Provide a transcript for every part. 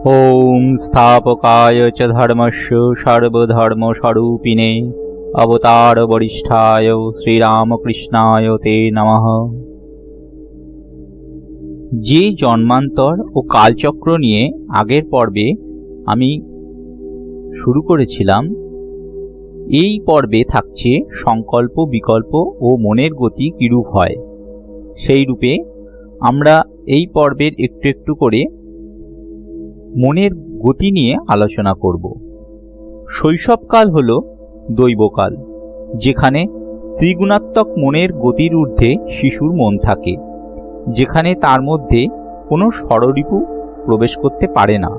ओम स्थापकाय च धर्मस्य सर्वधर्मस्वरूपिणे अवतार वरिष्ठाय श्रीरामकृष्णाय ते नमः। যে জন্মান্তর ও কালচক্র নিয়ে আগের পর্বে আমি শুরু করেছিলাম, এই পর্বে থাকছে সংকল্প, বিকল্প ও মনের গতি কিরূপ হয়। সেই রূপে আমরা এই পর্বের একটু একটু করে মনের গতি নিয়ে আলোচনা করব। শৈশবকাল হল দৈবকাল, যেখানে ত্রিগুণাত্মক মনের গতির ঊর্ধ্বে শিশুর মন থাকে, যেখানে তার মধ্যে কোনো ষড়রিপু প্রবেশ করতে পারে না।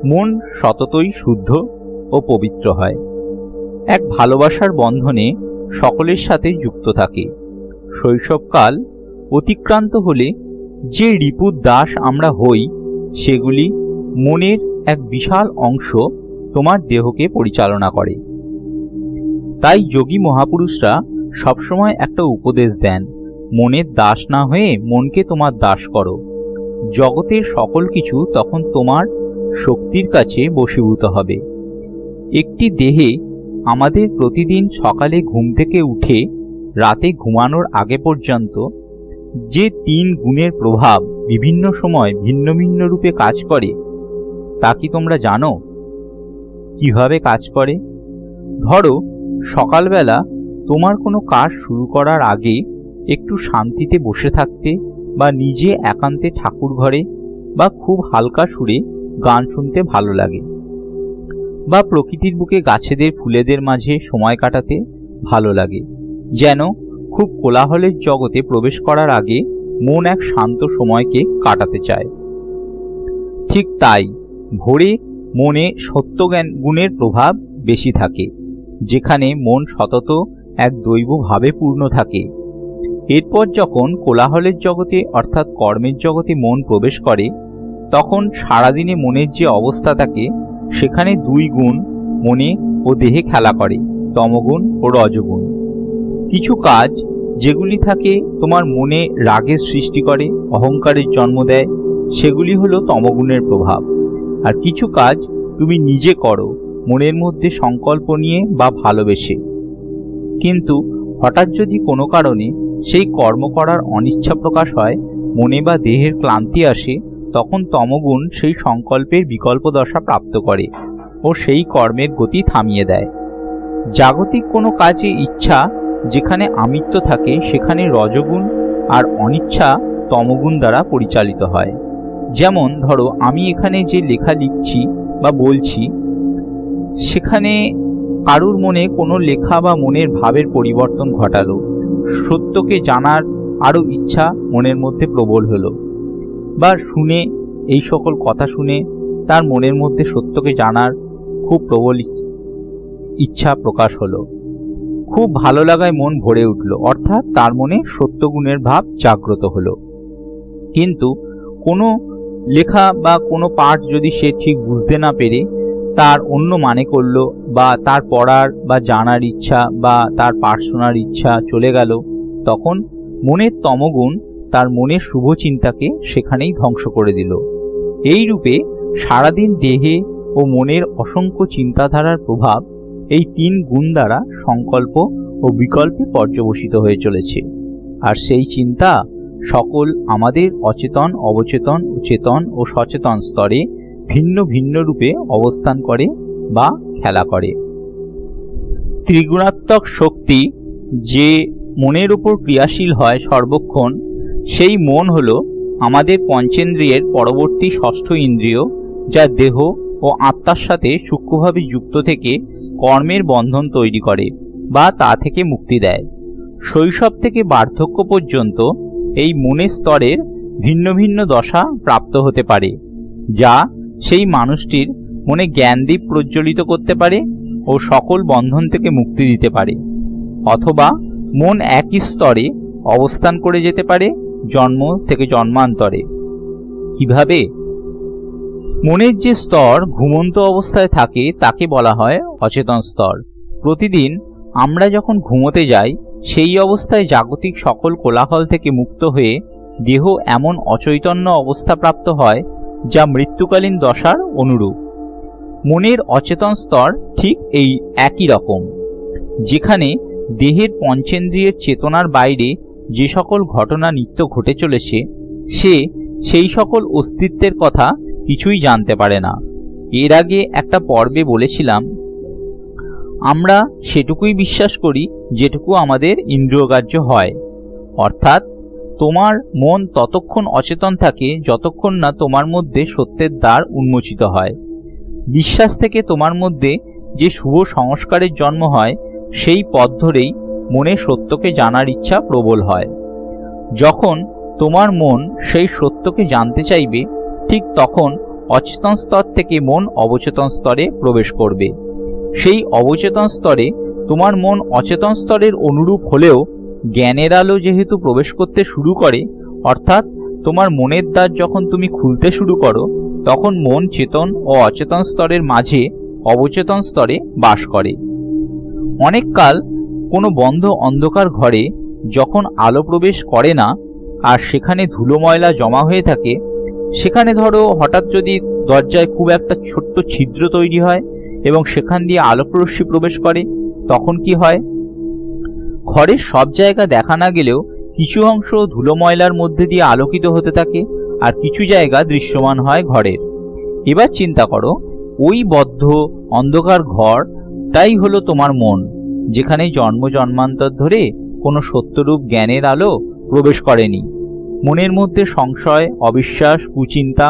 মন সততই শুদ্ধ ও পবিত্র হয়, এক ভালোবাসার বন্ধনে সকলের সাথে যুক্ত থাকে। শৈশবকাল অতিক্রান্ত হলে যে রিপুর দাস আমরা হই, সেগুলি মনের এক বিশাল অংশ তোমার দেহকে পরিচালনা করে। তাই যোগী মহাপুরুষরা সবসময় একটা উপদেশ দেন, মনের দাস না হয়ে মনকে তোমার দাস করো। জগতের সকল কিছু তখন তোমার শক্তির কাছে বশীভূত হবে। একটি দেহে আমাদের প্রতিদিন সকালে ঘুম থেকে উঠে রাতে ঘুমানোর আগে পর্যন্ত যে 3 গুণের প্রভাব বিভিন্ন সময় ভিন্ন ভিন্ন রূপে কাজ করে, তা কি তোমরা জানো? কিভাবে কাজ করে? ধরো, সকালবেলা তোমার কোনো কাজ শুরু করার আগে একটু শান্তিতে বসে থাকতে বা নিজে একান্তে ঠাকুর ঘরে বা খুব হালকা সুরে গান শুনতে ভালো লাগে, বা প্রকৃতির বুকে গাছেদের ফুলেদের মাঝে সময় কাটাতে ভালো লাগে, যেন খুব কোলাহলের জগতে প্রবেশ করার আগে মন এক শান্ত সময়কে কাটাতে চায়। ঠিক তাই ভোরে মনে সত্যজ্ঞান গুণের প্রভাব বেশি থাকে, যেখানে মন সতত এক দৈব ভাবে পূর্ণ থাকে। এরপর যখন কোলাহলের জগতে অর্থাৎ কর্মের জগতে মন প্রবেশ করে, তখন সারাদিনে মনের যে অবস্থা থাকে, সেখানে 2 গুণ মনে ও দেহে খেলা করে, তমগুণ ও রজগুণ। কিছু কাজ যেগুলি থাকে তোমার মনে রাগের সৃষ্টি করে, অহংকারের জন্ম দেয়, সেগুলি হলো তমগুণের প্রভাব। আর কিছু কাজ তুমি নিজে করো মনের মধ্যে সংকল্প নিয়ে বা ভালোবেসে, কিন্তু হঠাৎ যদি কোনো কারণে সেই কর্ম করার অনিচ্ছা প্রকাশ হয়, মনে বা দেহের ক্লান্তি আসে, তখন তমগুণ সেই সংকল্পের বিকল্প দশা প্রাপ্ত করে ও সেই কর্মের গতি থামিয়ে দেয়। জাগতিক কোনো কাজে ইচ্ছা যেখানে আমিত্ব থাকে, সেখানে রজগুণ আর অনিচ্ছা তমগুণ দ্বারা পরিচালিত হয়। যেমন ধরো, আমি এখানে যে লেখা লিখছি বা বলছি, সেখানে কারুর মনে কোনো লেখা বা মনের ভাবের পরিবর্তন ঘটালো, সত্যকে জানার আরও ইচ্ছা মনের মধ্যে প্রবল হলো, বা শুনে এই সকল কথা শুনে তার মনের মধ্যে সত্যকে জানার খুব প্রবল ইচ্ছা প্রকাশ হলো, খুব ভালো লাগায় মন ভরে উঠল, অর্থাৎ তার মনে সত্যগুণের ভাব জাগ্রত হলো। কিন্তু কোনো লেখা বা কোনো পাঠ যদি সে ঠিক বুঝতে না পেরে তার অন্য মানে করল, বা তার পড়ার বা জানার ইচ্ছা বা তার পাঠ শোনার ইচ্ছা চলে গেল, তখন মনের তমগুণ তার মনের শুভ চিন্তাকে সেখানেই ধ্বংস করে দিল। এই রূপে সারাদিন দেহে ও মনের অসংখ্য চিন্তাধারার প্রভাব এই 3 গুণ দ্বারা সংকল্প ও বিকল্পে পর্যবসিত হয়ে চলেছে। আর সেই চিন্তা সকল আমাদের অচেতন, অবচেতন, চেতন ও সচেতন স্তরে ভিন্ন ভিন্ন রূপে অবস্থান করে বা খেলা করে। ত্রিগুণাত্মক শক্তি যে মনের উপর ক্রিয়াশীল হয় সর্বক্ষণ, সেই মন হল আমাদের পঞ্চেন্দ্রিয়ের পরবর্তী 6ষ্ঠ ইন্দ্রিয়, যা দেহ ও আত্মার সাথে সূক্ষ্মভাবে যুক্ত থেকে কর্মের বন্ধন তৈরি করে বা তা থেকে মুক্তি দেয়। শৈশব থেকে বার্ধক্য পর্যন্ত এই মনের স্তরের ভিন্ন ভিন্ন দশা প্রাপ্ত হতে পারে, যা সেই মানুষটির মনে জ্ঞানদীপ প্রজ্বলিত করতে পারে ও সকল বন্ধন থেকে মুক্তি দিতে পারে। অথবা মন একই স্তরে অবস্থান করে যেতে পারে জন্ম থেকে জন্মান্তরে। কিভাবে? মনের যে স্তর ঘুমন্ত অবস্থায় থাকে তাকে বলা হয় অচেতন স্তর। প্রতিদিন আমরা যখন ঘুমোতে যাই, সেই অবস্থায় জাগতিক সকল কোলাহল থেকে মুক্ত হয়ে দেহ এমন অচৈতন্য অবস্থা প্রাপ্ত হয়, যা মৃত্যুকালীন দশার অনুরূপ। মনের অচেতন স্তর ঠিক এই একই রকম, যেখানে দেহের পঞ্চেন্দ্রিয়ের চেতনার বাইরে যে সকল ঘটনা নিত্য ঘটে চলেছে সে সেই সকল অস্তিত্বের কথা কিছুই জানতে পারে না। এর আগে একটা পর্বে বলেছিলাম, আমরা সেটুকুই বিশ্বাস করি যেটুকু আমাদের ইন্দ্রিয়গ্রাহ্য হয়, অর্থাৎ তোমার মন ততক্ষণ অচেতন থাকে যতক্ষণ না তোমার মধ্যে সত্যের দ্বার উন্মোচিত হয়। বিশ্বাস থেকে তোমার মধ্যে যে শুভ সংস্কারের জন্ম হয়, সেই পথ ধরেই মনে সত্যকে জানার ইচ্ছা প্রবল হয়। যখন তোমার মন সেই সত্যকে জানতে চাইবে, ঠিক তখন অচেতন স্তর থেকে মন অবচেতন স্তরে প্রবেশ করবে। সেই অবচেতন স্তরে তোমার মন অচেতন স্তরের অনুরূপ হলেও জ্ঞানের আলো যেহেতু প্রবেশ করতে শুরু করে, অর্থাৎ তোমার মনের দ্বার যখন তুমি খুলতে শুরু করো, তখন মন চেতন ও অচেতন স্তরের মাঝে অবচেতন স্তরে বাস করে। অনেক কাল কোনো বন্ধ অন্ধকার ঘরে যখন আলো প্রবেশ করে না আর সেখানে ধুলো ময়লা জমা হয়ে থাকে, সেখানে ধরো হঠাৎ যদি দরজায় খুব একটা ছোট্ট ছিদ্র তৈরি হয় এবং সেখান দিয়ে আলোকরশ্মি প্রবেশ করে, তখন কি হয়? ঘরের সব জায়গা দেখা না গেলেও কিছু অংশ ধুলো ময়লার মধ্যে দিয়ে আলোকিত হতে থাকে আর কিছু জায়গা দৃশ্যমান হয় ঘরের। এবার চিন্তা করো, ওই বদ্ধ অন্ধকার ঘরটাই হলো তোমার মন, যেখানে জন্ম জন্মান্তর ধরে কোনো সত্যরূপ জ্ঞানের আলো প্রবেশ করেনি। মনের মধ্যে সংশয়, অবিশ্বাস, কুচিন্তা,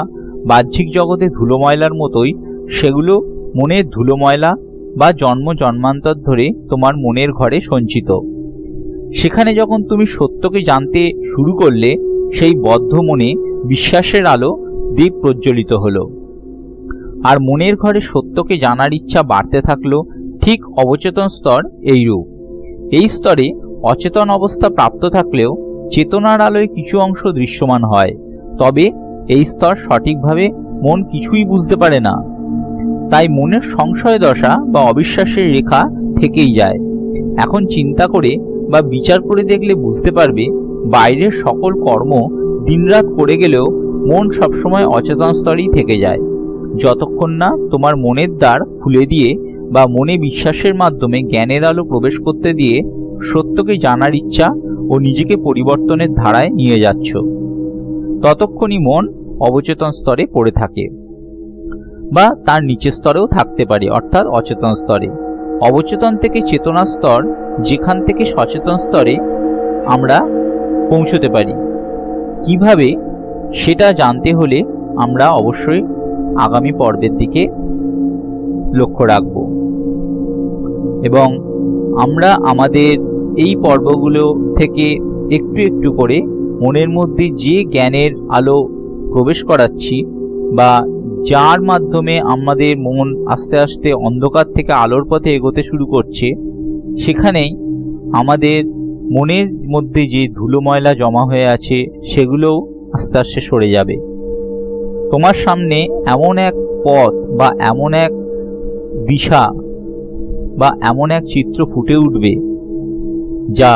বাহ্যিক জগতে ধুলো ময়লার মতোই সেগুলো মনের ধুলো ময়লা বা জন্ম জন্মান্তর ধরে তোমার মনের ঘরে সঞ্চিত। সেখানে যখন তুমি সত্যকে জানতে শুরু করলে, সেই বদ্ধ মনে বিশ্বাসের আলো দীপ প্রজ্বলিত হলো আর মনের ঘরে সত্যকে জানার ইচ্ছা বাড়তে থাকলো। ঠিক অবচেতন স্তর এইরূপ। এই স্তরে অচেতন অবস্থা প্রাপ্ত থাকলেও চেতনার আলোয় কিছু অংশ দৃশ্যমান হয়, তবে এই স্তর সঠিকভাবে মন কিছুই বুঝতে পারে না। তাই মনের সংশয় দশা বা অবিশ্বাসের রেখা থেকেই যায়। এখন চিন্তা করে বা বিচার করে দেখলে বুঝতে পারবে, বাইরের সকল কর্ম দিনরাত করে গেলেও মন সবসময় অচেতন স্তরেই থেকে যায়, যতক্ষণ না তোমার মনের দ্বার খুলে দিয়ে বা মনে বিশ্বাসের মাধ্যমে জ্ঞানের আলো প্রবেশ করতে দিয়ে সত্যকে জানার ইচ্ছা ও নিজেকে পরিবর্তনের ধারায় নিয়ে যাচ্ছ। ততক্ষণই মন অবচেতন স্তরে পড়ে থাকে বা তার নিচের স্তরেও থাকতে পারে, অর্থাৎ অচেতন স্তরে। অবচেতন থেকে চেতনা স্তর, যেখান থেকে সচেতন স্তরে আমরা পৌঁছতে পারি। কিভাবে সেটা জানতে হলে আমরা অবশ্যই আগামী পর্বের দিকে লক্ষ্য রাখব এবং আমরা আমাদের এই পর্বগুলো থেকে একটু একটু করে মনের মধ্যে যে জ্ঞানের আলো প্রবেশ করাচ্ছি বা যার মাধ্যমে আমাদের মন আস্তে আস্তে অন্ধকার থেকে আলোর পথে এগোতে শুরু করছে, সেখানেই আমাদের মনের মধ্যে যে ধুলো ময়লা জমা হয়ে আছে সেগুলোও আস্তে আস্তে সরে যাবে। তোমার সামনে এমন এক পথ বা এমন এক দিশা বা এমন এক চিত্র ফুটে উঠবে যা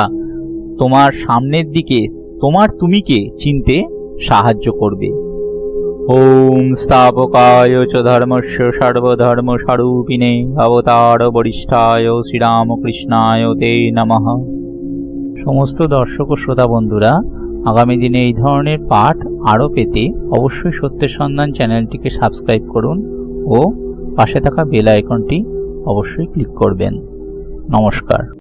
তোমার সামনের দিকে তোমার তুমিকে চিনতে সাহায্য করবে। ওম স্থাপকায় চ ধর্মস্য সর্বধর্ম স্বরূপিণে অবতার বরিষ্ঠায় শ্রীরামকৃষ্ণায় তে নমঃ। সমস্ত দর্শক ও শ্রোতা বন্ধুরা, আগামী দিনে এই ধরনের পাঠ আরও পেতে অবশ্যই সত্যের সন্ধান চ্যানেলটিকে সাবস্ক্রাইব করুন ও পাশে থাকা বেল আইকনটি অবশ্যই ক্লিক করবেন। নমস্কার।